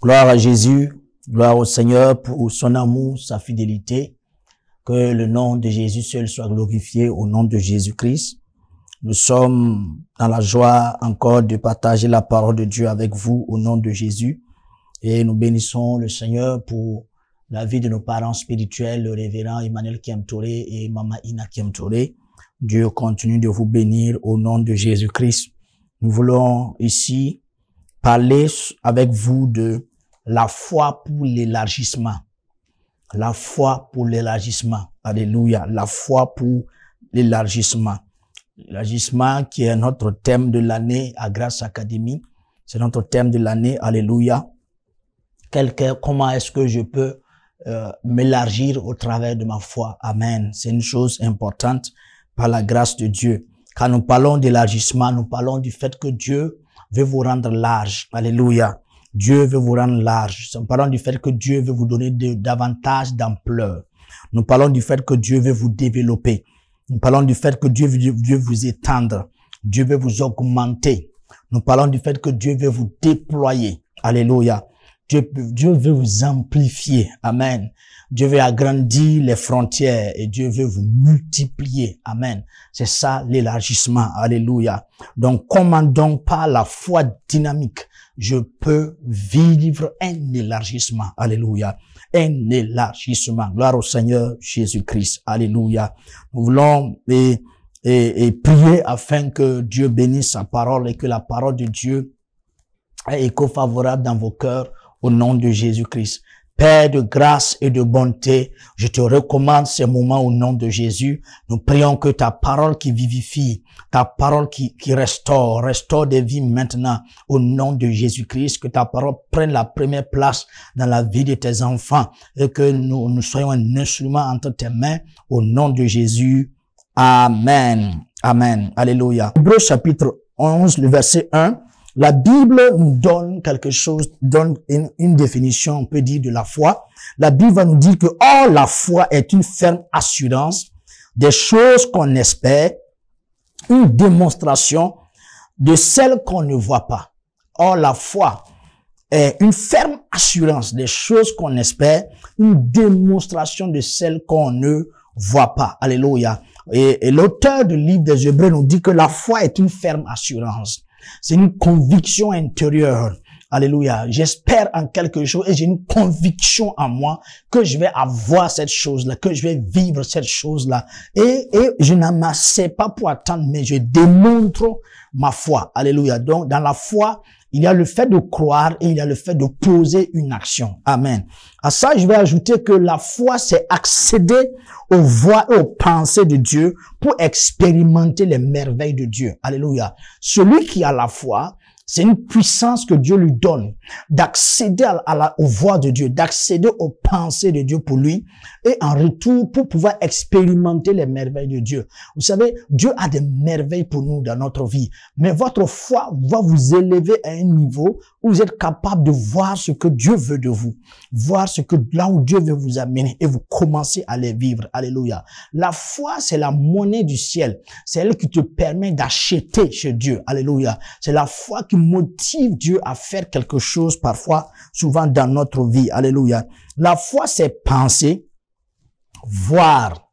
Gloire à Jésus, gloire au Seigneur pour son amour, sa fidélité. Que le nom de Jésus seul soit glorifié au nom de Jésus-Christ. Nous sommes dans la joie encore de partager la parole de Dieu avec vous au nom de Jésus. Et nous bénissons le Seigneur pour la vie de nos parents spirituels, le révérend Emmanuel Kiamtouré et Maman Ina Kiamtouré. Dieu continue de vous bénir au nom de Jésus-Christ. Nous voulons ici parler avec vous de la foi pour l'élargissement. La foi pour l'élargissement. Alléluia. La foi pour l'élargissement. L'élargissement qui est notre thème de l'année à Grâce Academy. C'est notre thème de l'année. Alléluia. Comment est-ce que je peux m'élargir au travers de ma foi? Amen. C'est une chose importante par la grâce de Dieu. Quand nous parlons d'élargissement, nous parlons du fait que Dieu veut vous rendre large. Alléluia. Dieu veut vous rendre large. Nous parlons du fait que Dieu veut vous donner davantage d'ampleur. Nous parlons du fait que Dieu veut vous développer. Nous parlons du fait que Dieu veut vous étendre. Dieu veut vous augmenter. Nous parlons du fait que Dieu veut vous déployer. Alléluia. Dieu veut vous amplifier. Amen. Dieu veut agrandir les frontières et Dieu veut vous multiplier. Amen. C'est ça l'élargissement. Alléluia. Donc, comment donc par la foi dynamique, je peux vivre un élargissement. Alléluia. Un élargissement. Gloire au Seigneur Jésus-Christ. Alléluia. Nous voulons et prier afin que Dieu bénisse sa parole et que la parole de Dieu ait écho favorable dans vos cœurs au nom de Jésus-Christ. Père de grâce et de bonté, je te recommande ces moments au nom de Jésus. Nous prions que ta parole qui vivifie, ta parole qui restaure des vies maintenant au nom de Jésus-Christ, que ta parole prenne la première place dans la vie de tes enfants et que nous soyons un instrument entre tes mains au nom de Jésus. Amen. Amen. Alléluia. Hébreux chapitre 11, le verset 1. La Bible nous donne quelque chose, donne une définition, on peut dire, de la foi. La Bible va nous dire que, la foi est une ferme assurance des choses qu'on espère, une démonstration de celles qu'on ne voit pas. Or, la foi est une ferme assurance des choses qu'on espère, une démonstration de celles qu'on ne voit pas. Alléluia. Et l'auteur du livre des Hébreux nous dit que la foi est une ferme assurance. C'est une conviction intérieure. Alléluia. J'espère en quelque chose et j'ai une conviction en moi que je vais avoir cette chose-là, que je vais vivre cette chose-là. Et je n'amassais pas pour attendre, mais je démontre ma foi. Alléluia. Donc, dans la foi, il y a le fait de croire et il y a le fait de poser une action. Amen. À ça, je vais ajouter que la foi, c'est accéder aux voies et aux pensées de Dieu pour expérimenter les merveilles de Dieu. Alléluia. Celui qui a la foi, c'est une puissance que Dieu lui donne d'accéder aux voies de Dieu, d'accéder aux pensées de Dieu pour lui et en retour pour pouvoir expérimenter les merveilles de Dieu. Vous savez, Dieu a des merveilles pour nous dans notre vie, mais votre foi va vous élever à un niveau où vous êtes capable de voir ce que Dieu veut de vous, voir ce que là où Dieu veut vous amener et vous commencez à les vivre. Alléluia. La foi, c'est la monnaie du ciel. C'est elle qui te permet d'acheter chez Dieu. Alléluia. C'est la foi qui motive Dieu à faire quelque chose parfois, souvent dans notre vie. Alléluia. La foi, c'est penser, voir,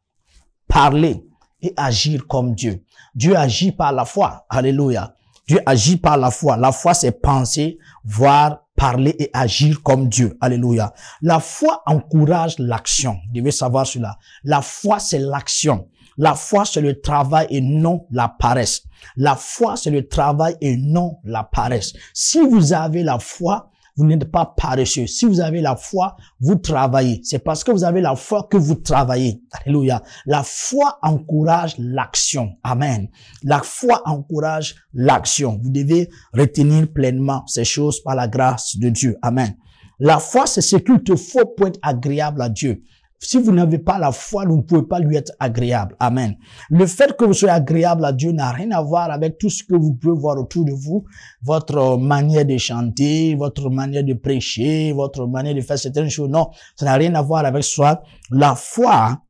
parler et agir comme Dieu. Dieu agit par la foi. Alléluia. Dieu agit par la foi. La foi, c'est penser, voir, parler et agir comme Dieu. Alléluia. La foi encourage l'action. Vous devez savoir cela. La foi, c'est l'action. La foi, c'est le travail et non la paresse. La foi, c'est le travail et non la paresse. Si vous avez la foi, vous n'êtes pas paresseux. Si vous avez la foi, vous travaillez. C'est parce que vous avez la foi que vous travaillez. Alléluia. La foi encourage l'action. Amen. La foi encourage l'action. Vous devez retenir pleinement ces choses par la grâce de Dieu. Amen. La foi, c'est ce qu'il te faut pour être agréable à Dieu. Si vous n'avez pas la foi, vous ne pouvez pas lui être agréable. Amen. Le fait que vous soyez agréable à Dieu n'a rien à voir avec tout ce que vous pouvez voir autour de vous. Votre manière de chanter, votre manière de prêcher, votre manière de faire certaines choses. Non, ça n'a rien à voir avec soi. La foi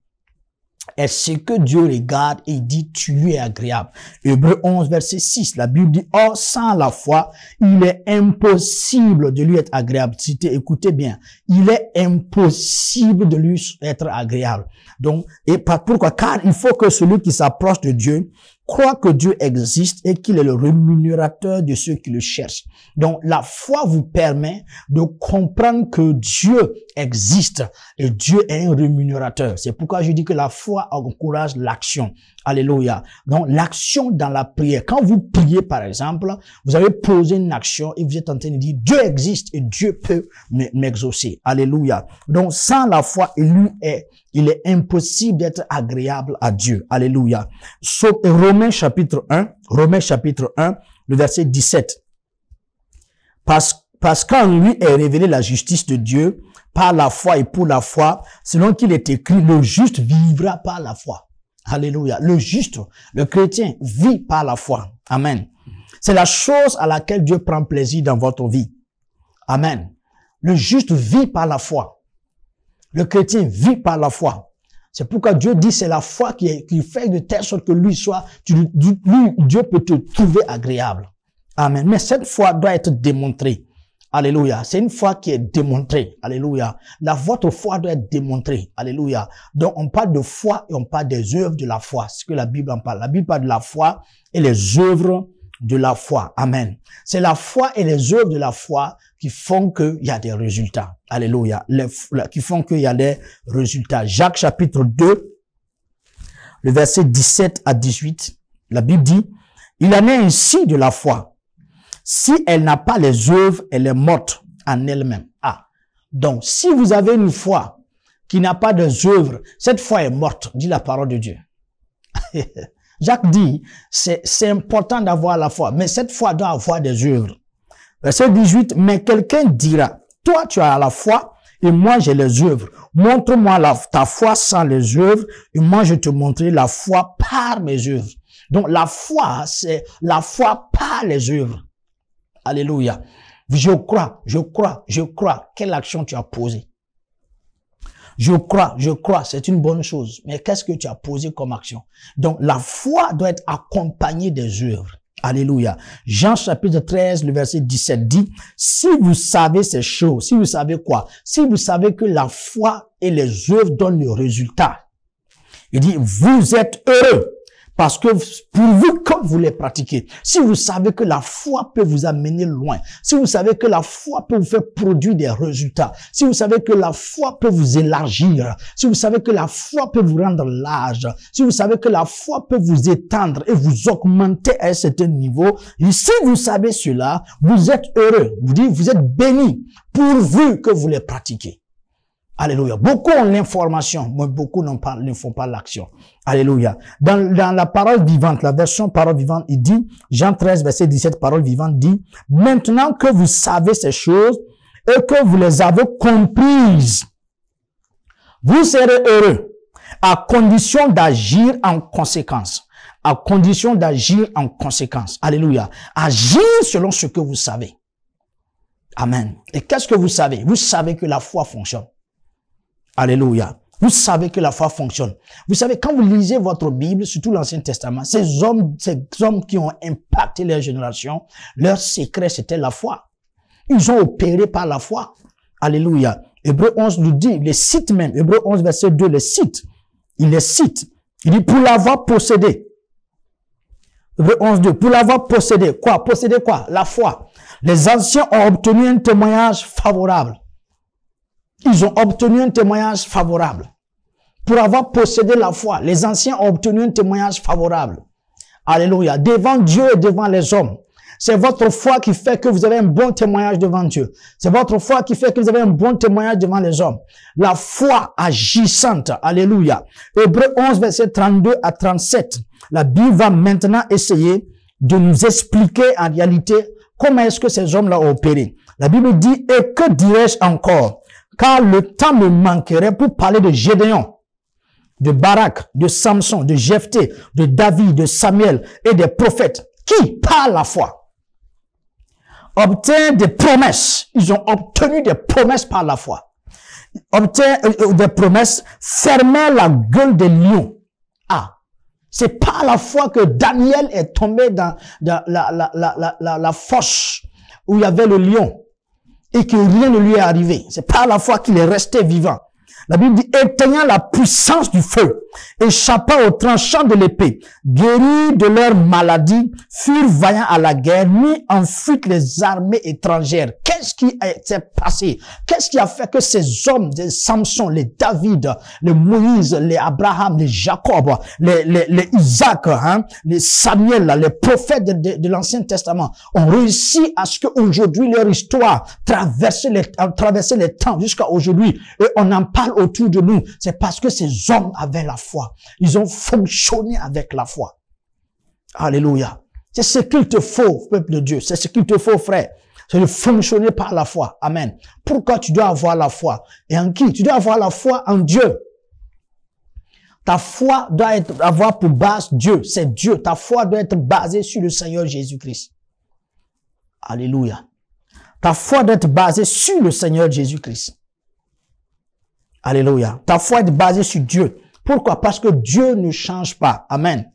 est ce que Dieu regarde et dit, tu lui es agréable. Hébreux 11, verset 6, la Bible dit, or, sans la foi, il est impossible de lui être agréable. Écoutez bien, il est impossible de lui être agréable. Donc, et pourquoi? Car il faut que celui qui s'approche de Dieu croit que Dieu existe et qu'il est le rémunérateur de ceux qui le cherchent. Donc, la foi vous permet de comprendre que Dieu existe et Dieu est un rémunérateur. C'est pourquoi je dis que la foi encourage l'action. Alléluia. Donc, l'action dans la prière. Quand vous priez, par exemple, vous avez posé une action et vous êtes en train de dire, Dieu existe et Dieu peut m'exaucer. Alléluia. Donc, sans la foi, il est impossible d'être agréable à Dieu. Alléluia. Sauf Romains chapitre 1, le verset 17. Parce qu'en lui est révélée la justice de Dieu par la foi et pour la foi, selon qu'il est écrit, le juste vivra par la foi. Alléluia. Le juste, le chrétien vit par la foi. Amen. C'est la chose à laquelle Dieu prend plaisir dans votre vie. Amen. Le juste vit par la foi. Le chrétien vit par la foi. C'est pourquoi Dieu dit c'est la foi qui fait de telle sorte que Dieu peut te trouver agréable. Amen. Mais cette foi doit être démontrée. Alléluia. C'est une foi qui est démontrée. Alléluia. Votre foi doit être démontrée. Alléluia. Donc, on parle de foi et on parle des œuvres de la foi. C'est ce que la Bible en parle. La Bible parle de la foi et les œuvres de la foi. Amen. C'est la foi et les œuvres de la foi qui font qu'il y a des résultats. Alléluia. Qui font qu'il y a des résultats. Jacques chapitre 2, le verset 17 à 18. La Bible dit, il en est ainsi de la foi. Si elle n'a pas les œuvres, elle est morte en elle-même. Ah. Donc, si vous avez une foi qui n'a pas des œuvres, cette foi est morte, dit la parole de Dieu. Jacques dit, c'est important d'avoir la foi, mais cette foi doit avoir des œuvres. Verset 18, mais quelqu'un dira, toi tu as la foi et moi j'ai les œuvres. Montre-moi ta foi sans les œuvres et moi je te montrerai la foi par mes œuvres. Donc la foi, c'est la foi par les œuvres. Alléluia. Je crois. Quelle action tu as posée? Je crois, c'est une bonne chose. Mais qu'est-ce que tu as posé comme action? Donc, la foi doit être accompagnée des œuvres. Alléluia. Jean chapitre 13, le verset 17 dit, si vous savez ces choses, si vous savez quoi? Si vous savez que la foi et les œuvres donnent le résultat. Il dit, vous êtes heureux. Parce que pourvu que vous les pratiquez, si vous savez que la foi peut vous amener loin, si vous savez que la foi peut vous faire produire des résultats, si vous savez que la foi peut vous élargir, si vous savez que la foi peut vous rendre large, si vous savez que la foi peut vous étendre et vous augmenter à un certain niveau, et si vous savez cela, vous êtes heureux. Vous dites, vous êtes bénis pourvu que vous les pratiquez. Alléluia. Beaucoup ont l'information, mais beaucoup ne font pas l'action. Alléluia. Dans la parole vivante, la version parole vivante, il dit, Jean 13, verset 17, parole vivante dit, maintenant que vous savez ces choses et que vous les avez comprises, vous serez heureux à condition d'agir en conséquence. À condition d'agir en conséquence. Alléluia. Agir selon ce que vous savez. Amen. Et qu'est-ce que vous savez? Vous savez que la foi fonctionne. Alléluia. Vous savez que la foi fonctionne. Vous savez, quand vous lisez votre Bible, surtout l'Ancien Testament, ces hommes qui ont impacté leur génération, leur secret, c'était la foi. Ils ont opéré par la foi. Alléluia. Hébreux 11 nous dit, il les cite même. Hébreux 11, verset 2, les cite. Il les cite. Il dit, pour l'avoir possédé. Hébreux 11, 2, pour l'avoir possédé. Quoi? Possédé quoi? La foi. Les anciens ont obtenu un témoignage favorable. Ils ont obtenu un témoignage favorable. Pour avoir possédé la foi, les anciens ont obtenu un témoignage favorable. Alléluia. Devant Dieu et devant les hommes. C'est votre foi qui fait que vous avez un bon témoignage devant Dieu. C'est votre foi qui fait que vous avez un bon témoignage devant les hommes. La foi agissante. Alléluia. Hébreux 11, verset 32 à 37. La Bible va maintenant essayer de nous expliquer en réalité comment est-ce que ces hommes-là ont opéré. La Bible dit, et que dirais-je encore? Car le temps me manquerait pour parler de Gédéon, de Barak, de Samson, de Jephthé, de David, de Samuel et des prophètes qui, par la foi, obtiennent des promesses. Ils ont obtenu des promesses par la foi. Obtiennent des promesses, fermaient la gueule des lions Ah, c'est par la foi que Daniel est tombé dans la fosse où il y avait le lion et que rien ne lui est arrivé. C'est par la foi qu'il est resté vivant. La Bible dit, éteignant la puissance du feu, échappant aux tranchants de l'épée, guéris de leur maladie, furent vaillants à la guerre, mis en fuite les armées étrangères. Qu'est-ce qui s'est passé? Qu'est-ce qui a fait que ces hommes, les Samson, les David, les Moïse, les Abraham, les Jacob, les Isaac, les Samuel, les prophètes de l'Ancien Testament ont réussi à ce qu'aujourd'hui leur histoire traverse les temps jusqu'à aujourd'hui et on en parle autour de nous? C'est parce que ces hommes avaient la foi. Ils ont fonctionné avec la foi. Alléluia. C'est ce qu'il te faut, peuple de Dieu. C'est ce qu'il te faut, frère. C'est de fonctionner par la foi. Amen. Pourquoi tu dois avoir la foi? Et en qui? Tu dois avoir la foi en Dieu. Ta foi doit avoir pour base Dieu. C'est Dieu. Ta foi doit être basée sur le Seigneur Jésus-Christ. Alléluia. Ta foi doit être basée sur le Seigneur Jésus-Christ. Alléluia. Ta foi est basée sur Dieu. Pourquoi? Parce que Dieu ne change pas. Amen.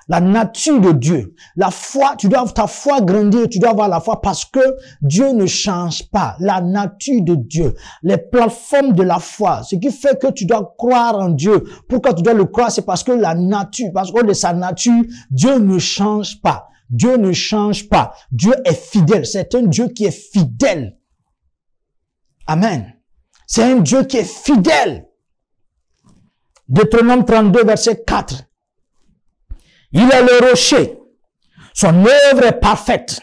La nature de Dieu. La foi, ta foi grandir, tu dois avoir la foi parce que Dieu ne change pas. La nature de Dieu. Les plateformes de la foi. Ce qui fait que tu dois croire en Dieu. Pourquoi tu dois le croire? C'est parce que la nature, parce que de sa nature, Dieu ne change pas. Dieu ne change pas. Dieu est fidèle. C'est un Dieu qui est fidèle. Amen. C'est un Dieu qui est fidèle. Deutéronome 32, verset 4. Il est le rocher. Son œuvre est parfaite.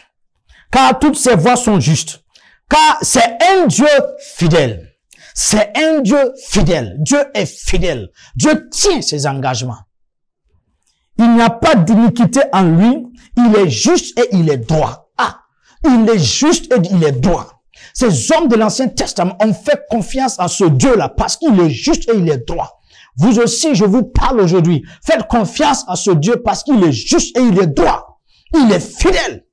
Car toutes ses voies sont justes. Car c'est un Dieu fidèle. C'est un Dieu fidèle. Dieu est fidèle. Dieu tient ses engagements. Il n'y a pas d'iniquité en lui. Il est juste et il est droit. Ah, il est juste et il est droit. Ces hommes de l'Ancien Testament ont fait confiance à ce Dieu-là parce qu'il est juste et il est droit. Vous aussi, je vous parle aujourd'hui. Faites confiance à ce Dieu parce qu'il est juste et il est droit. Il est fidèle.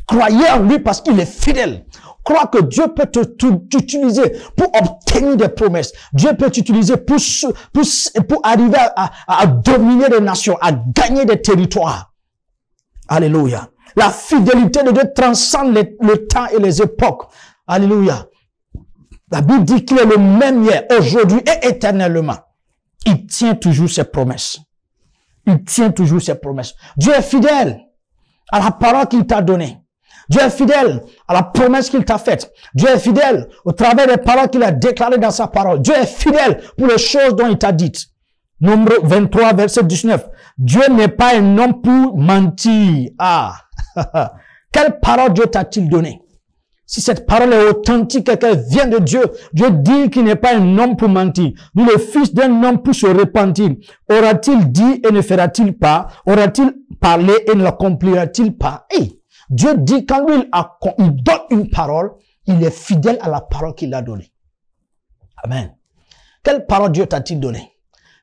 Croyez en lui parce qu'il est fidèle. Crois que Dieu peut t'utiliser pour obtenir des promesses. Dieu peut t'utiliser pour arriver à dominer des nations, à gagner des territoires. Alléluia. La fidélité de Dieu transcende le temps et les époques. Alléluia. La Bible dit qu'il est le même hier, aujourd'hui et éternellement. Il tient toujours ses promesses. Il tient toujours ses promesses. Dieu est fidèle à la parole qu'il t'a donnée. Dieu est fidèle à la promesse qu'il t'a faite. Dieu est fidèle au travers des paroles qu'il a déclarées dans sa parole. Dieu est fidèle pour les choses dont il t'a dites. Nombre 23, verset 19. Dieu n'est pas un homme pour mentir. Ah, quelle parole Dieu t'a-t-il donnée? Si cette parole est authentique et qu'elle vient de Dieu, Dieu dit qu'il n'est pas un homme pour mentir, ni le fils d'un homme pour se repentir. Aura-t-il dit et ne fera-t-il pas? Aura-t-il parlé et ne l'accomplira-t-il pas? Hey, Dieu dit quand lui il donne une parole, il est fidèle à la parole qu'il a donnée. Amen. Quelle parole Dieu t'a-t-il donnée?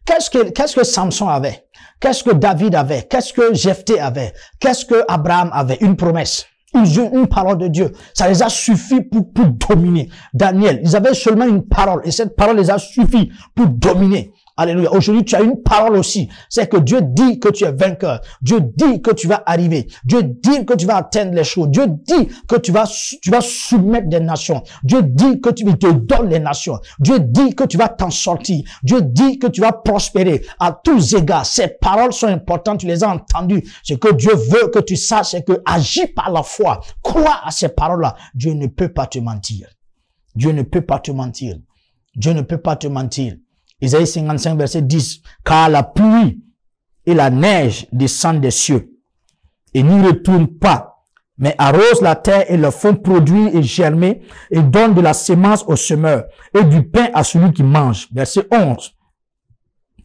Qu'est-ce que Samson avait? Qu'est-ce que David avait? Qu'est-ce que Jephthé avait? Qu'est-ce que Abraham avait? Une promesse. Une parole de Dieu. Ça les a suffi pour dominer. Daniel, ils avaient seulement une parole. Et cette parole les a suffi pour dominer. Alléluia. Aujourd'hui, tu as une parole aussi. C'est que Dieu dit que tu es vainqueur. Dieu dit que tu vas arriver. Dieu dit que tu vas atteindre les choses. Dieu dit que tu vas soumettre des nations. Dieu dit que tu te donnes les nations. Dieu dit que tu vas t'en sortir. Dieu dit que tu vas prospérer. À tous égards, ces paroles sont importantes. Tu les as entendues. Ce que Dieu veut que tu saches, c'est que agis par la foi. Crois à ces paroles-là. Dieu ne peut pas te mentir. Dieu ne peut pas te mentir. Dieu ne peut pas te mentir. Isaïe 55, verset 10. Car la pluie et la neige descendent des cieux et n'y retournent pas, mais arrosent la terre et le font produire et germer et donnent de la sémence au semeur et du pain à celui qui mange. Verset 11.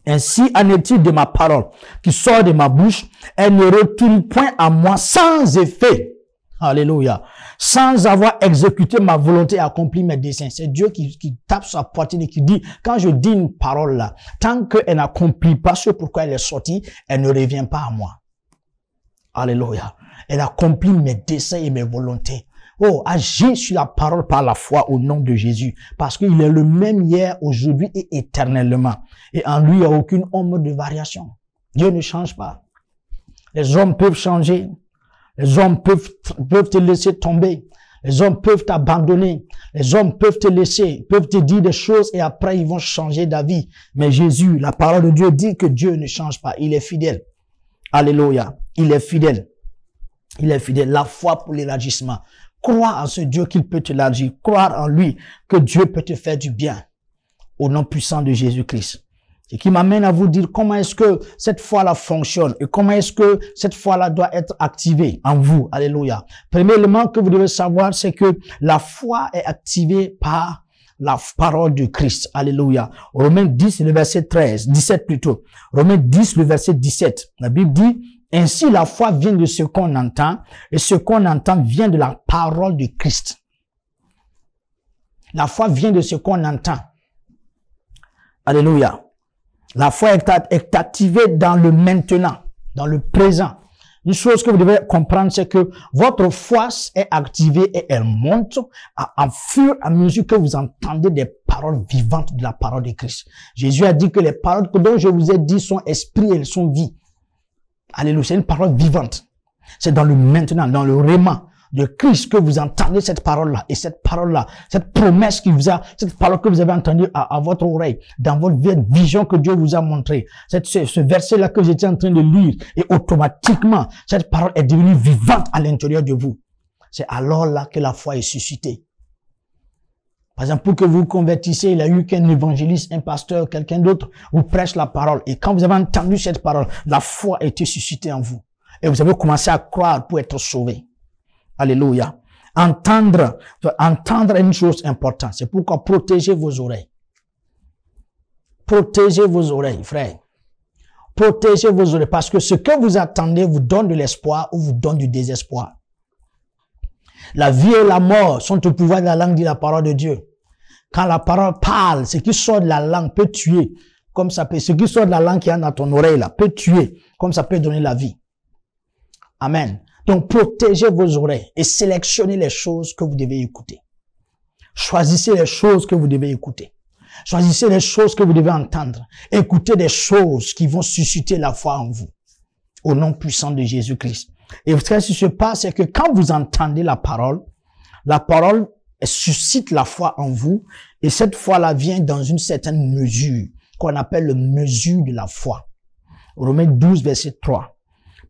Ainsi en est-il de ma parole qui sort de ma bouche, elle ne retourne point à moi sans effet. Alléluia. Sans avoir exécuté ma volonté et accompli mes desseins. C'est Dieu qui tape sa poitrine et qui dit, quand je dis une parole là, tant qu'elle n'accomplit pas ce pourquoi elle est sortie, elle ne revient pas à moi. Alléluia. Elle accomplit mes desseins et mes volontés. Oh, agis sur la parole par la foi au nom de Jésus. Parce qu'il est le même hier, aujourd'hui et éternellement. Et en lui, il n'y a aucune ombre de variation. Dieu ne change pas. Les hommes peuvent changer. Les hommes peuvent te laisser tomber. Les hommes peuvent t'abandonner. Les hommes peuvent te laisser, peuvent te dire des choses et après ils vont changer d'avis. Mais Jésus, la parole de Dieu dit que Dieu ne change pas. Il est fidèle. Alléluia. Il est fidèle. Il est fidèle. La foi pour l'élargissement. Croire en ce Dieu qu'il peut t'élargir. Croire en lui que Dieu peut te faire du bien. Au nom puissant de Jésus-Christ. Et qui m'amène à vous dire comment est-ce que cette foi-là fonctionne et comment est-ce que cette foi-là doit être activée en vous. Alléluia. Premier élément que vous devez savoir, c'est que la foi est activée par la parole de Christ. Alléluia. Romains 10, le verset 17 plutôt. Romains 10, le verset 17. La Bible dit, ainsi la foi vient de ce qu'on entend et ce qu'on entend vient de la parole de Christ. La foi vient de ce qu'on entend. Alléluia. La foi est activée dans le maintenant, dans le présent. Une chose que vous devez comprendre, c'est que votre foi est activée et elle monte en fur et à mesure que vous entendez des paroles vivantes de la parole de Christ. Jésus a dit que les paroles dont je vous ai dit sont esprit et elles sont vie. Alléluia, c'est une parole vivante. C'est dans le maintenant, dans le rément de Christ que vous entendez cette parole-là. Et cette parole-là, cette promesse qui vous a, cette parole que vous avez entendue à votre oreille, dans votre vision que Dieu vous a montré, ce verset-là que j'étais en train de lire, et automatiquement, cette parole est devenue vivante à l'intérieur de vous. C'est alors là que la foi est suscitée. Par exemple, pour que vous convertissez, il y a eu qu'un évangéliste, un pasteur, quelqu'un d'autre vous prêche la parole. Et quand vous avez entendu cette parole, la foi a été suscitée en vous. Et vous avez commencé à croire pour être sauvé. Alléluia. Entendre une chose importante. C'est pourquoi protégez vos oreilles. Protégez vos oreilles, frère. Protégez vos oreilles parce que ce que vous attendez vous donne de l'espoir ou vous donne du désespoir. La vie et la mort sont au pouvoir de la langue, dit la parole de Dieu. Quand la parole parle, ce qui sort de la langue peut tuer, comme ça peut, ce qui sort de la langue qui est dans ton oreille là, peut tuer, comme ça peut donner la vie. Amen. Donc, protégez vos oreilles et sélectionnez les choses que vous devez écouter. Choisissez les choses que vous devez écouter. Choisissez les choses que vous devez entendre. Écoutez des choses qui vont susciter la foi en vous. Au nom puissant de Jésus-Christ. Et ce qui se passe, c'est que quand vous entendez la parole suscite la foi en vous. Et cette foi-là vient dans une certaine mesure, qu'on appelle la mesure de la foi. Romains 12, verset 3.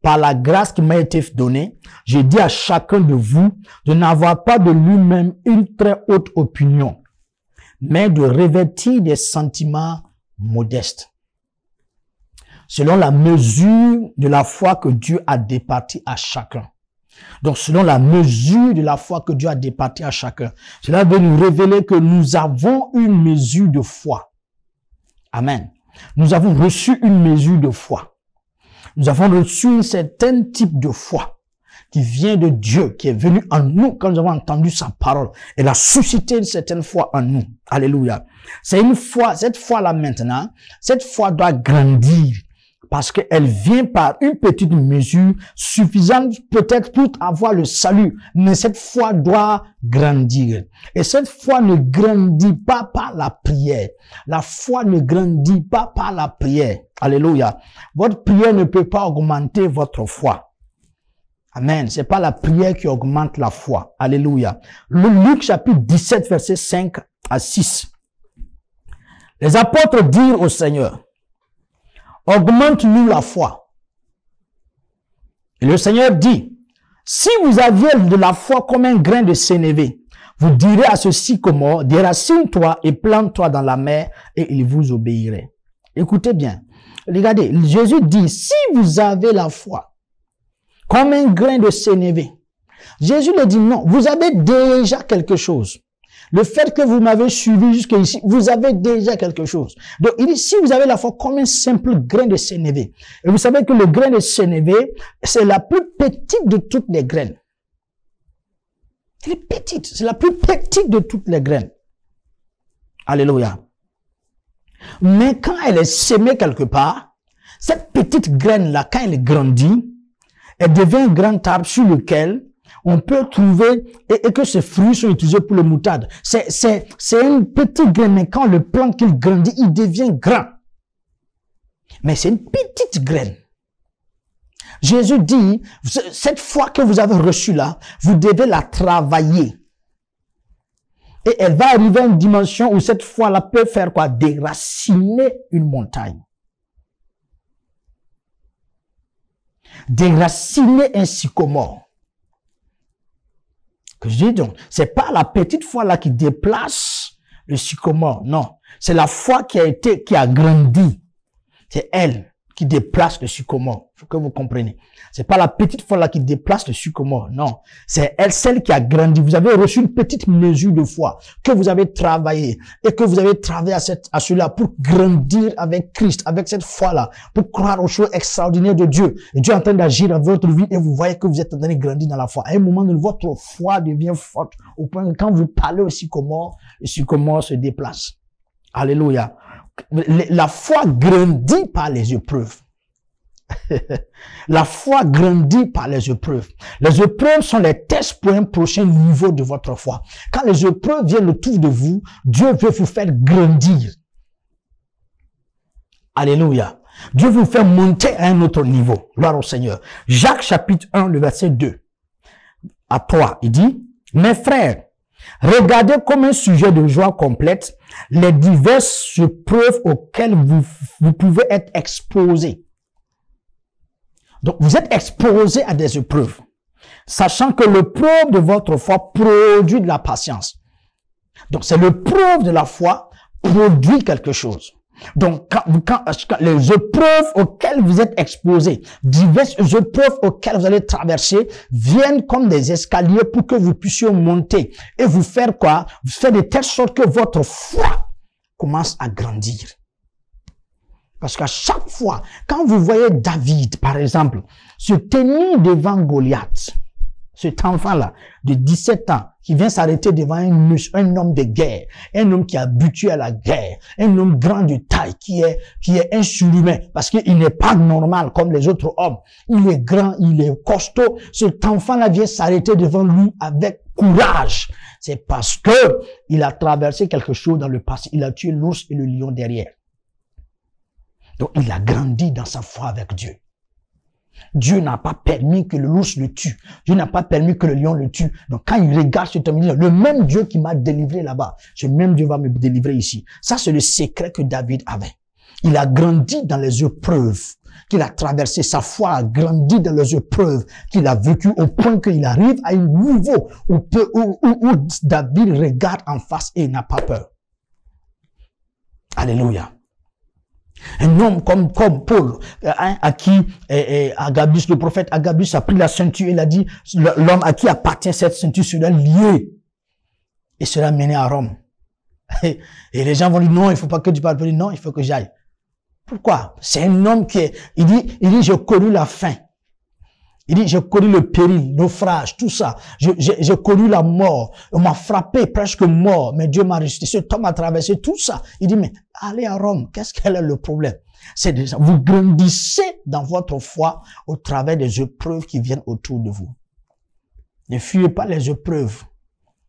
Par la grâce qui m'a été donnée, j'ai dit à chacun de vous de n'avoir pas de lui-même une très haute opinion, mais de revêtir des sentiments modestes, selon la mesure de la foi que Dieu a départie à chacun. Donc, selon la mesure de la foi que Dieu a départie à chacun, cela veut nous révéler que nous avons une mesure de foi. Amen. Nous avons reçu une mesure de foi. Nous avons reçu un certain type de foi qui vient de Dieu, qui est venu en nous quand nous avons entendu sa parole. Elle a suscité une certaine foi en nous. Alléluia. C'est une foi, cette foi-là maintenant, cette foi doit grandir parce qu'elle vient par une petite mesure suffisante peut-être pour avoir le salut. Mais cette foi doit grandir. Et cette foi ne grandit pas par la prière. La foi ne grandit pas par la prière. Alléluia. Votre prière ne peut pas augmenter votre foi. Amen. C'est pas la prière qui augmente la foi. Alléluia. Luc chapitre 17 verset 5 à 6. Les apôtres dirent au Seigneur, augmente-nous la foi. Et le Seigneur dit, si vous aviez de la foi comme un grain de sénévé, vous direz à ce sycomore, déracine-toi et plante-toi dans la mer et il vous obéirait. Écoutez bien. Regardez, Jésus dit, si vous avez la foi comme un grain de sénévé, Jésus lui dit non, vous avez déjà quelque chose. Le fait que vous m'avez suivi jusqu'ici, vous avez déjà quelque chose. Donc, il dit, si vous avez la foi comme un simple grain de sénévé, et vous savez que le grain de sénévé, c'est la plus petite de toutes les graines. Elle est petite, c'est la plus petite de toutes les graines. Alléluia. Mais quand elle est sémée quelque part, cette petite graine-là, quand elle grandit, elle devient un grand arbre sur lequel on peut trouver, et que ces fruits sont utilisés pour le moutarde. C'est une petite graine, mais quand le plant qu'il grandit, il devient grand. Mais c'est une petite graine. Jésus dit, cette foi que vous avez reçue là, vous devez la travailler. Et elle va arriver à une dimension où cette foi-là peut faire quoi? Déraciner une montagne. Déraciner un sycomore. Que je dis donc, c'est pas la petite foi là qui déplace le sycomore, non. C'est la foi qui a grandi. C'est elle qui déplace le sycomore. Faut que vous compreniez. C'est pas la petite foi là qui déplace le sycomore, non. C'est elle, celle qui a grandi. Vous avez reçu une petite mesure de foi que vous avez travaillé et que vous avez travaillé à cela pour grandir avec Christ, avec cette foi là, pour croire aux choses extraordinaires de Dieu. Et Dieu est en train d'agir dans votre vie et vous voyez que vous êtes en train de grandir dans la foi. À un moment donné, votre foi devient forte au point que quand vous parlez au sycomore, le sycomore se déplace. Alléluia. La foi grandit par les épreuves. La foi grandit par les épreuves. Les épreuves sont les tests pour un prochain niveau de votre foi. Quand les épreuves viennent autour de vous, Dieu veut vous faire grandir. Alléluia. Dieu vous fait monter à un autre niveau. Gloire au Seigneur. Jacques chapitre 1, le verset 2 à 3, il dit, « Mes frères, regardez comme un sujet de joie complète les diverses épreuves auxquelles vous pouvez être exposés. » Donc, vous êtes exposés à des épreuves, sachant que l'épreuve de votre foi produit de la patience. Donc, c'est l'épreuve de la foi produit quelque chose. Donc, quand les épreuves auxquelles vous êtes exposés, diverses épreuves auxquelles vous allez traverser, viennent comme des escaliers pour que vous puissiez monter et vous faire quoi? Vous faire de telle sorte que votre foi commence à grandir. Parce qu'à chaque fois, quand vous voyez David, par exemple, se tenir devant Goliath, cet enfant-là, de 17 ans, qui vient s'arrêter devant un homme de guerre, un homme qui est habitué à la guerre, un homme grand de taille, qui est un surhumain, parce qu'il n'est pas normal comme les autres hommes. Il est grand, il est costaud. Cet enfant-là vient s'arrêter devant lui avec courage. C'est parce que il a traversé quelque chose dans le passé. Il a tué l'ours et le lion derrière. Donc, il a grandi dans sa foi avec Dieu. Dieu n'a pas permis que l'ours le tue. Dieu n'a pas permis que le lion le tue. Donc, quand il regarde cet homme, il dit, le même Dieu qui m'a délivré là-bas, ce même Dieu va me délivrer ici. Ça, c'est le secret que David avait. Il a grandi dans les épreuves qu'il a traversées. Sa foi a grandi dans les épreuves qu'il a vécues au point qu'il arrive à un niveau où David regarde en face et il n'a pas peur. Alléluia. Un homme comme Paul, à qui Agabus, le prophète Agabus a pris la ceinture et il a dit, l'homme à qui appartient cette ceinture sera lié et sera mené à Rome. Et les gens vont dire, non, il faut pas que tu parles. Il dit, non, il faut que j'aille. Pourquoi? C'est un homme il dit, j'ai connu la faim. Il dit, j'ai connu le péril, le naufrage, tout ça. J'ai connu la mort. On m'a frappé, presque mort, mais Dieu m'a ressuscité. Cet homme a traversé tout ça. Il dit, mais allez à Rome, quel est le problème? C'est déjà, vous grandissez dans votre foi au travers des épreuves qui viennent autour de vous. Ne fuyez pas les épreuves.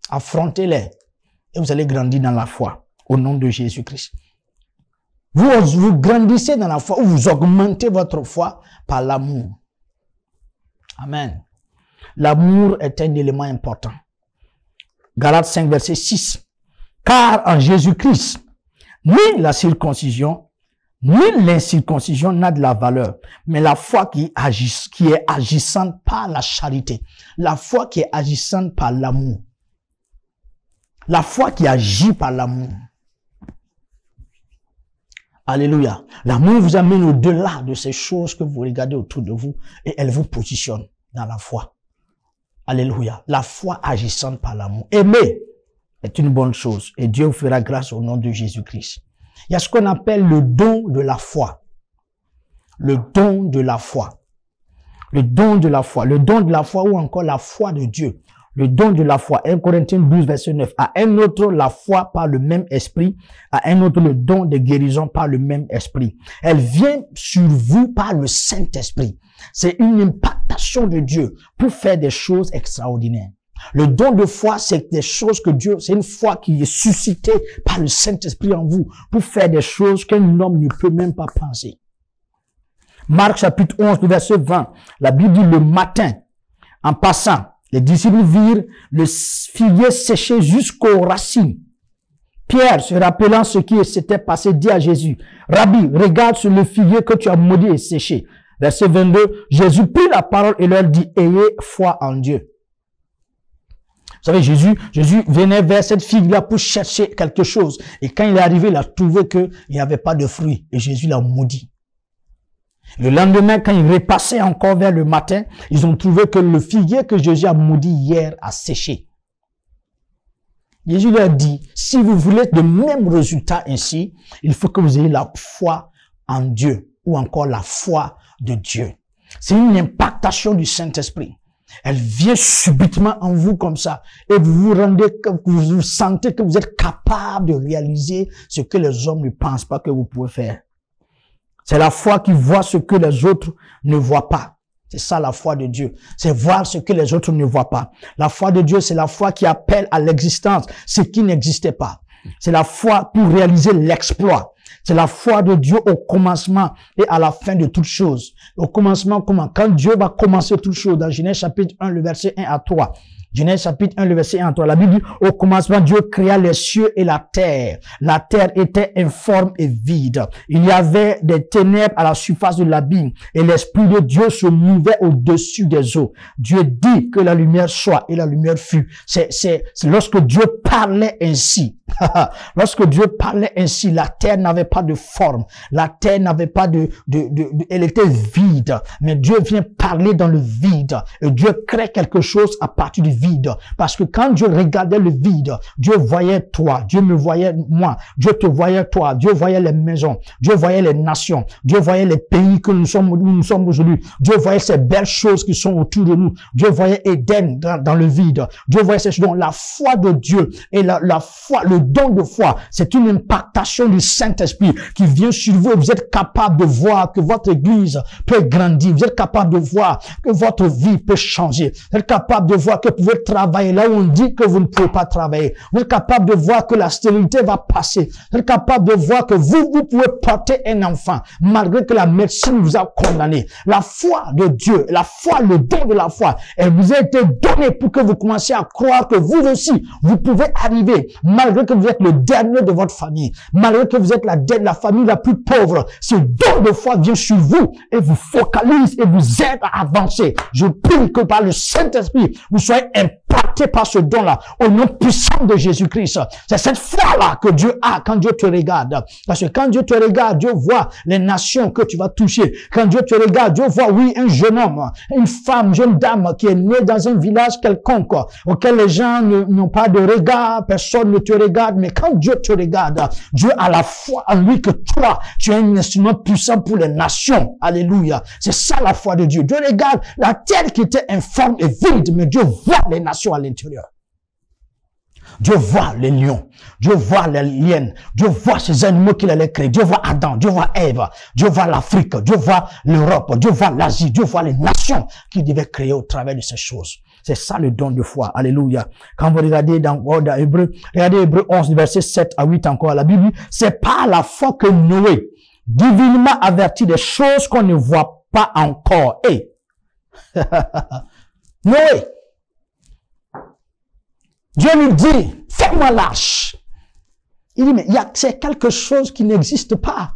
Affrontez-les. Et vous allez grandir dans la foi, au nom de Jésus-Christ. Vous grandissez dans la foi, ou vous augmentez votre foi par l'amour. Amen. L'amour est un élément important. Galates 5, verset 6. Car en Jésus-Christ, ni la circoncision, ni l'incirconcision n'a de la valeur, mais la foi qui est agissante par la charité. La foi qui est agissante par l'amour. La foi qui agit par l'amour. Alléluia. L'amour vous amène au-delà de ces choses que vous regardez autour de vous et elle vous positionne dans la foi. Alléluia. La foi agissante par l'amour. Aimer est une bonne chose et Dieu vous fera grâce au nom de Jésus-Christ. Il y a ce qu'on appelle le don de la foi. Le don de la foi. Le don de la foi. Le don de la foi ou encore la foi de Dieu. Le don de la foi, 1 Corinthiens 12, verset 9. À un autre, la foi par le même esprit. À un autre, le don de guérison par le même esprit. Elle vient sur vous par le Saint-Esprit. C'est une impactation de Dieu pour faire des choses extraordinaires. Le don de foi, c'est des choses que Dieu, c'est une foi qui est suscitée par le Saint-Esprit en vous pour faire des choses qu'un homme ne peut même pas penser. Marc chapitre 11, le verset 20. La Bible dit le matin, en passant, les disciples virent le figuier séché jusqu'aux racines. Pierre, se rappelant ce qui s'était passé, dit à Jésus, Rabbi, regarde sur le figuier que tu as maudit et séché. Verset 22, Jésus prit la parole et leur dit, ayez foi en Dieu. Vous savez, Jésus venait vers cette figue-là pour chercher quelque chose. Et quand il est arrivé, il a trouvé qu'il n'y avait pas de fruits. Et Jésus l'a maudit. Le lendemain, quand il repassait encore vers le matin, ils ont trouvé que le figuier que Jésus a maudit hier a séché. Jésus leur dit, si vous voulez de même résultat ainsi, il faut que vous ayez la foi en Dieu ou encore la foi de Dieu. C'est une impactation du Saint-Esprit. Elle vient subitement en vous comme ça et vous vous sentez que vous êtes capable de réaliser ce que les hommes ne pensent pas que vous pouvez faire. C'est la foi qui voit ce que les autres ne voient pas. C'est ça la foi de Dieu. C'est voir ce que les autres ne voient pas. La foi de Dieu, c'est la foi qui appelle à l'existence ce qui n'existait pas. C'est la foi pour réaliser l'exploit. C'est la foi de Dieu au commencement et à la fin de toutes choses. Au commencement, comment? Quand Dieu va commencer toutes choses, dans Genèse chapitre 1, le verset 1 à 3. Genèse chapitre 1, le verset 1 à 3. La Bible dit, au commencement, Dieu créa les cieux et la terre. La terre était informe et vide. Il y avait des ténèbres à la surface de l'abîme et l'Esprit de Dieu se mouvait au-dessus des eaux. Dieu dit que la lumière soit et la lumière fut. C'est lorsque Dieu parlait ainsi. Lorsque Dieu parlait ainsi, la terre n'avait pas de forme. La terre n'avait pas elle était vide. Mais Dieu vient parler dans le vide. Et Dieu crée quelque chose à partir du vide. Parce que quand Dieu regardait le vide, Dieu voyait toi. Dieu me voyait moi. Dieu te voyait toi. Dieu voyait les maisons. Dieu voyait les nations. Dieu voyait les pays que nous sommes aujourd'hui. Dieu voyait ces belles choses qui sont autour de nous. Dieu voyait Éden dans le vide. Dieu voyait ces choses. Donc la foi de Dieu et la foi, le don de foi, c'est une impactation du Saint-Esprit qui vient sur vous et vous êtes capable de voir que votre église peut grandir. Vous êtes capable de voir que votre vie peut changer. Vous êtes capable de voir que vous pouvez travailler là où on dit que vous ne pouvez pas travailler. Vous êtes capable de voir que la stérilité va passer. Vous êtes capable de voir que vous pouvez porter un enfant malgré que la médecine vous a condamné. La foi de Dieu, la foi, le don de la foi, elle vous a été donnée pour que vous commenciez à croire que vous aussi, vous pouvez arriver malgré que vous êtes le dernier de votre famille, malgré que vous êtes la famille la plus pauvre. Ce don de foi vient sur vous et vous focalise et vous aide à avancer. Je prie que par le Saint-Esprit, vous soyez impacté par ce don-là, au nom puissant de Jésus-Christ. C'est cette foi-là que Dieu a quand Dieu te regarde. Parce que quand Dieu te regarde, Dieu voit les nations que tu vas toucher. Quand Dieu te regarde, Dieu voit, oui, un jeune homme, une femme, une jeune dame qui est née dans un village quelconque, auquel les gens n'ont pas de regard, personne ne te regarde, mais quand Dieu te regarde, Dieu a la foi en lui que toi, tu es un instrument puissant pour les nations. Alléluia. C'est ça la foi de Dieu. Dieu regarde la terre qui était informe et vide, mais Dieu voit les nations à l'intérieur. Dieu voit les lions, Dieu voit les hyènes, Dieu voit ces animaux qu'il allait créer, Dieu voit Adam, Dieu voit Ève, Dieu voit l'Afrique, Dieu voit l'Europe, Dieu voit l'Asie, Dieu voit les nations qu'il devait créer au travers de ces choses. C'est ça le don de foi. Alléluia. Quand vous regardez dans Hébreu, regardez Hébreu 11, verset 7 à 8 encore, la Bible, c'est par la foi que Noé, divinement averti des choses qu'on ne voit pas encore. Et Noé, Dieu lui dit, fais-moi lâche. Il dit, mais c'est quelque chose qui n'existe pas.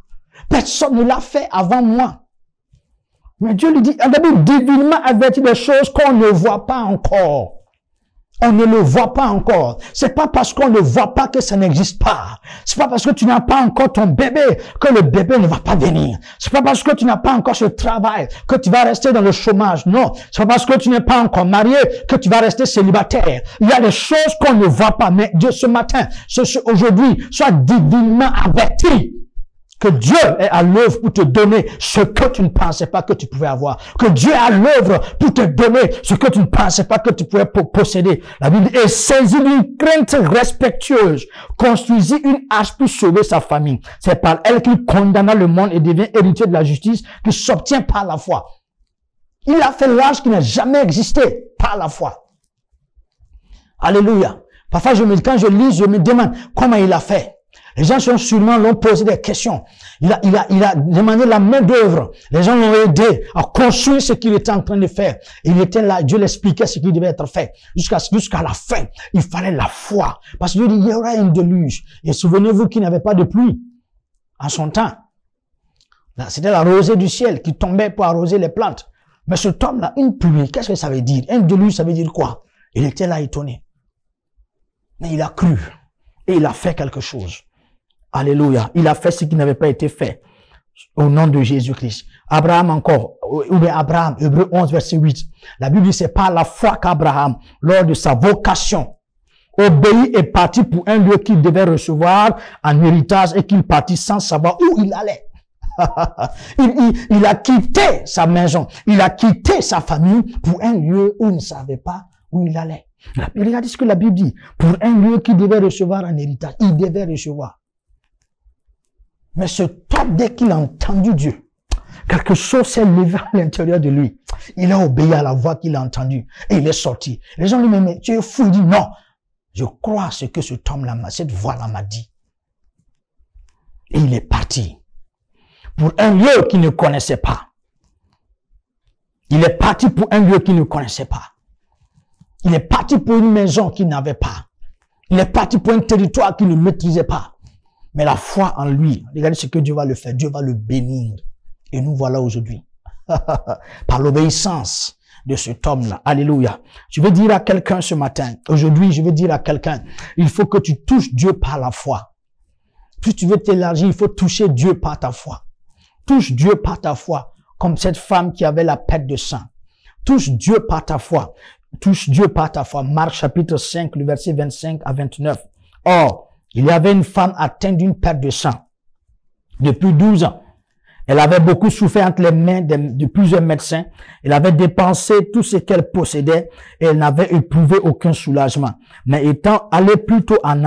Personne ne l'a fait avant moi. Mais Dieu lui dit, divinement averti des choses qu'on ne voit pas encore. On ne le voit pas encore. C'est pas parce qu'on ne voit pas que ça n'existe pas. C'est pas parce que tu n'as pas encore ton bébé que le bébé ne va pas venir. C'est pas parce que tu n'as pas encore ce travail que tu vas rester dans le chômage. Non. C'est pas parce que tu n'es pas encore marié que tu vas rester célibataire. Il y a des choses qu'on ne voit pas. Mais Dieu, ce matin, aujourd'hui, sois divinement averti que Dieu est à l'œuvre pour te donner ce que tu ne pensais pas que tu pouvais avoir. Que Dieu est à l'œuvre pour te donner ce que tu ne pensais pas que tu pouvais posséder. La Bible dit, et saisit d'une crainte respectueuse, construisit une arche pour sauver sa famille. C'est par elle qu'il condamna le monde et devient héritier de la justice qui s'obtient par la foi. Il a fait l'arche qui n'a jamais existé par la foi. Alléluia. Parfois, quand je lis, je me demande comment il a fait. Les gens sont sûrement l'ont posé des questions. Il a demandé la main d'œuvre. Les gens l'ont aidé à construire ce qu'il était en train de faire. Il était là, Dieu l'expliquait ce qui devait être fait. Jusqu'à la fin, il fallait la foi. Parce que Dieu dit, il y aura un déluge. Et souvenez-vous qu'il n'y avait pas de pluie en son temps. C'était la rosée du ciel qui tombait pour arroser les plantes. Mais ce homme-là, une pluie, qu'est-ce que ça veut dire? Un déluge, ça veut dire quoi? Il était là étonné. Mais il a cru. Et il a fait quelque chose. Alléluia. Il a fait ce qui n'avait pas été fait. Au nom de Jésus-Christ. Abraham encore. Ou bien Abraham, Hébreux 11, verset 8. La Bible dit, c'est par la foi qu'Abraham, lors de sa vocation, obéit et partit pour un lieu qu'il devait recevoir en héritage et qu'il partit sans savoir où il allait. il a quitté sa maison, il a quitté sa famille pour un lieu où il ne savait pas où il allait. Regardez ce que la Bible dit. Pour un lieu qu'il devait recevoir en héritage, il devait recevoir. Mais ce homme, dès qu'il a entendu Dieu, quelque chose s'est levé à l'intérieur de lui. Il a obéi à la voix qu'il a entendue et il est sorti. Les gens lui disent, mais tu es fou. Il dit, non, je crois ce que cet homme-là, cette voix-là m'a dit. Et il est parti. Pour un lieu qu'il ne connaissait pas. Il est parti pour un lieu qu'il ne connaissait pas. Il est parti pour une maison qu'il n'avait pas. Il est parti pour un territoire qu'il ne maîtrisait pas. Mais la foi en lui, regardez ce que Dieu va le faire. Dieu va le bénir. Et nous voilà aujourd'hui. Par l'obéissance de cet homme-là. Alléluia. Je vais dire à quelqu'un ce matin, aujourd'hui, je vais dire à quelqu'un, il faut que tu touches Dieu par la foi. Plus tu veux t'élargir, il faut toucher Dieu par ta foi. Touche Dieu par ta foi, comme cette femme qui avait la perte de sang. Touche Dieu par ta foi. Touche Dieu par ta foi. Marc chapitre 5, le verset 25 à 29. Or, il y avait une femme atteinte d'une perte de sang depuis 12 ans. Elle avait beaucoup souffert entre les mains de plusieurs médecins. Elle avait dépensé tout ce qu'elle possédait et elle n'avait éprouvé aucun soulagement. Mais étant allée plutôt en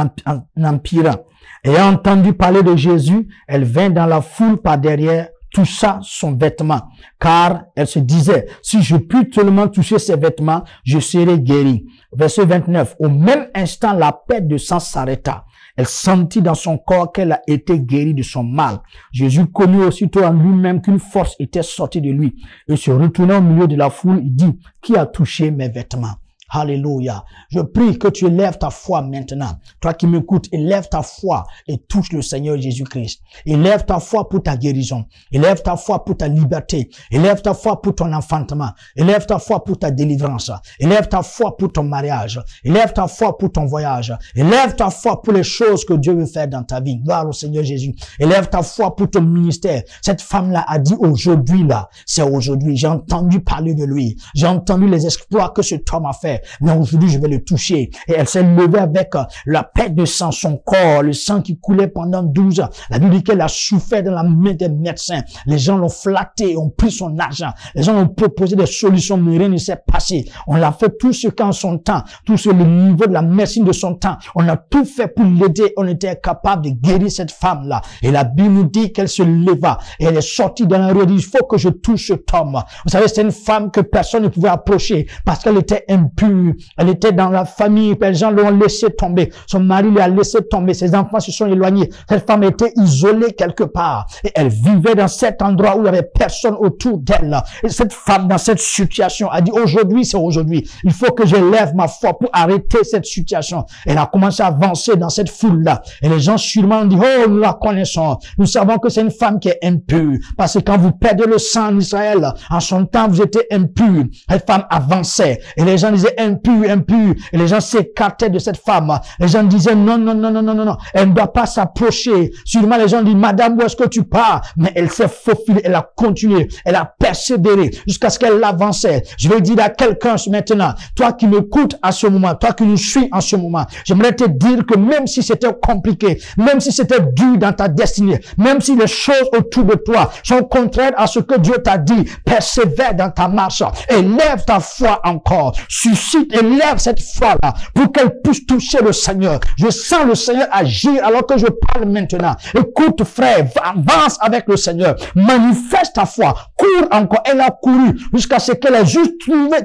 empirant, ayant entendu parler de Jésus, elle vint dans la foule par derrière, toucha son vêtement, car elle se disait, si je puis seulement toucher ses vêtements, je serai guérie. Verset 29, au même instant, la perte de sang s'arrêta. Elle sentit dans son corps qu'elle a été guérie de son mal. Jésus connut aussitôt en lui-même qu'une force était sortie de lui. Et se retournant au milieu de la foule, il dit, qui a touché mes vêtements? Alléluia. Je prie que tu élèves ta foi maintenant. Toi qui m'écoutes, élève ta foi et touche le Seigneur Jésus-Christ. Élève ta foi pour ta guérison. Élève ta foi pour ta liberté. Élève ta foi pour ton enfantement. Élève ta foi pour ta délivrance. Élève ta foi pour ton mariage. Élève ta foi pour ton voyage. Élève ta foi pour les choses que Dieu veut faire dans ta vie. Gloire au Seigneur Jésus. Élève ta foi pour ton ministère. Cette femme-là a dit aujourd'hui là, c'est aujourd'hui. J'ai entendu parler de lui. J'ai entendu les exploits que cet homme a fait. Mais aujourd'hui, je vais le toucher. Et elle s'est levée avec la perte de sang, son corps, le sang qui coulait pendant 12 ans. La Bible dit qu'elle a souffert dans la main des médecins. Les gens l'ont flatté, ont pris son argent. Les gens ont proposé des solutions, mais rien ne s'est passé. On l'a fait tout ce qu'en son temps, tout ce le niveau de la médecine de son temps. On a tout fait pour l'aider. On était capable de guérir cette femme-là. Et la Bible nous dit qu'elle se leva et elle est sortie dans la rue. Elle dit, il faut que je touche cet homme. Vous savez, c'est une femme que personne ne pouvait approcher parce qu'elle était impure. Elle était dans la famille, les gens l'ont laissé tomber. Son mari l'a laissé tomber. Ses enfants se sont éloignés. Cette femme était isolée quelque part. Et elle vivait dans cet endroit où il n'y avait personne autour d'elle. Et cette femme, dans cette situation, a dit, aujourd'hui, c'est aujourd'hui. Il faut que je lève ma foi pour arrêter cette situation. Elle a commencé à avancer dans cette foule-là. Et les gens sûrement ont dit, oh, nous la connaissons. Nous savons que c'est une femme qui est impure. Parce que quand vous perdez le sang en Israël, en son temps, vous étiez impur. Cette femme avançait. Et les gens disaient, impur, impur. Et les gens s'écartaient de cette femme. Les gens disaient, non, non, non, non, non, non, non. Elle ne doit pas s'approcher. Sûrement, les gens disent, madame, où est-ce que tu pars? Mais elle s'est faufilée. Elle a continué. Elle a persévéré jusqu'à ce qu'elle avançait. Je vais dire à quelqu'un maintenant, toi qui m'écoutes à ce moment, toi qui nous suis en ce moment, j'aimerais te dire que même si c'était compliqué, même si c'était dur dans ta destinée, même si les choses autour de toi sont contraires à ce que Dieu t'a dit, persévère dans ta marche. Élève ta foi encore. Sur suscite, élève cette foi-là pour qu'elle puisse toucher le Seigneur. Je sens le Seigneur agir alors que je parle maintenant. Écoute, frère, avance avec le Seigneur. Manifeste ta foi. Cours encore. Elle a couru jusqu'à ce qu'elle ait juste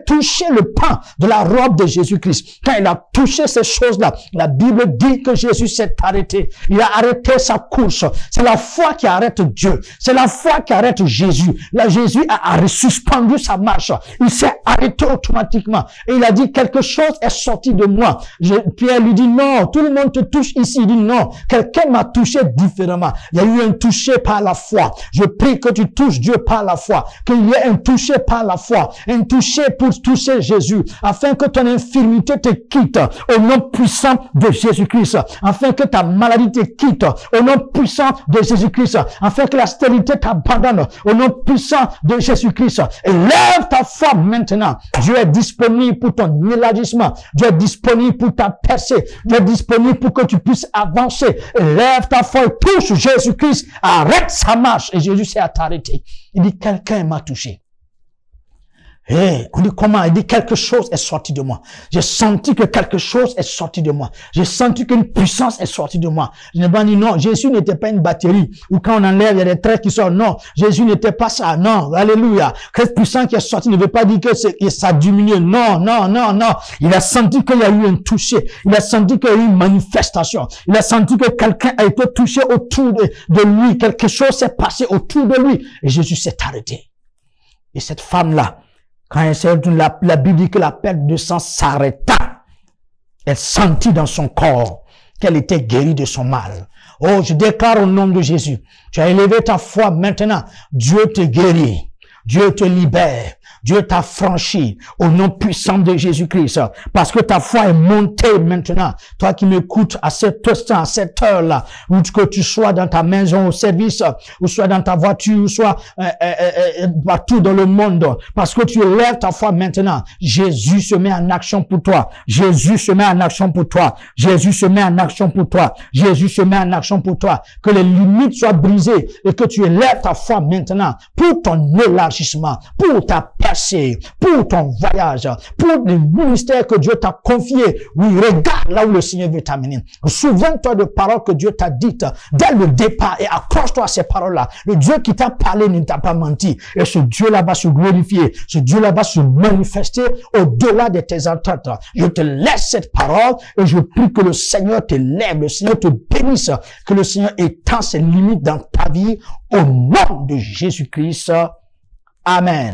touché le pan de la robe de Jésus-Christ. Quand elle a touché ces choses-là, la Bible dit que Jésus s'est arrêté. Il a arrêté sa course. C'est la foi qui arrête Dieu. C'est la foi qui arrête Jésus. Là, Jésus a suspendu sa marche. Il s'est arrêté automatiquement. Et il a dit, quelque chose est sorti de moi. Pierre lui dit, non, tout le monde te touche ici. Il dit, non, quelqu'un m'a touché différemment. Il y a eu un toucher par la foi. Je prie que tu touches Dieu par la foi. Qu'il y ait un toucher par la foi. Un toucher pour toucher Jésus. Afin que ton infirmité te quitte au nom puissant de Jésus-Christ. Afin que ta maladie te quitte au nom puissant de Jésus-Christ. Afin que la stérilité t'abandonne au nom puissant de Jésus-Christ. Élève ta foi maintenant. Dieu est disponible pour ton élargissement. Dieu est disponible pour ta percée. Dieu est disponible pour que tu puisses avancer. Élève ta foi et touche Jésus-Christ. Arrête sa marche. Et Jésus s'est arrêté. Il dit, quelqu'un m'a touché. On dit comment? Il dit quelque chose est sorti de moi. J'ai senti que quelque chose est sorti de moi. J'ai senti qu'une puissance est sortie de moi. Je n'ai pas dit non, Jésus n'était pas une batterie où quand on enlève, il y a des traits qui sortent. Non, Jésus n'était pas ça. Non, alléluia. Cette puissance qui est sortie ne veut pas dire que ça diminue. Non, non, non, non. Il a senti qu'il y a eu un toucher. Il a senti qu'il y a eu une manifestation. Il a senti que quelqu'un a été touché autour de lui. Quelque chose s'est passé autour de lui. Et Jésus s'est arrêté. Et cette femme-là, quand la Bible dit que la perte de sang s'arrêta, elle sentit dans son corps qu'elle était guérie de son mal. Oh, je déclare au nom de Jésus, tu as élevé ta foi maintenant. Dieu te guérit. Dieu te libère. Dieu t'a franchi au nom puissant de Jésus-Christ. Parce que ta foi est montée maintenant. Toi qui m'écoutes à cette heure-là, où que tu sois dans ta maison au service, ou soit dans ta voiture, ou soit partout dans le monde. Parce que tu élèves ta foi maintenant. Jésus se met en action pour toi. Jésus se met en action pour toi. Jésus se met en action pour toi. Jésus se met en action pour toi. Que les limites soient brisées et que tu élèves ta foi maintenant pour ton élargissement, pour ta percée, pour ton voyage, pour le ministère que Dieu t'a confié. Oui, regarde là où le Seigneur veut t'amener. Souviens-toi de paroles que Dieu t'a dites dès le départ et accroche-toi à ces paroles-là. Le Dieu qui t'a parlé ne t'a pas menti. Et ce Dieu-là va se glorifier. Ce Dieu-là va se manifester au-delà de tes attentes. Je te laisse cette parole et je prie que le Seigneur te lève, le Seigneur te bénisse, que le Seigneur étend ses limites dans ta vie au nom de Jésus-Christ. Amen.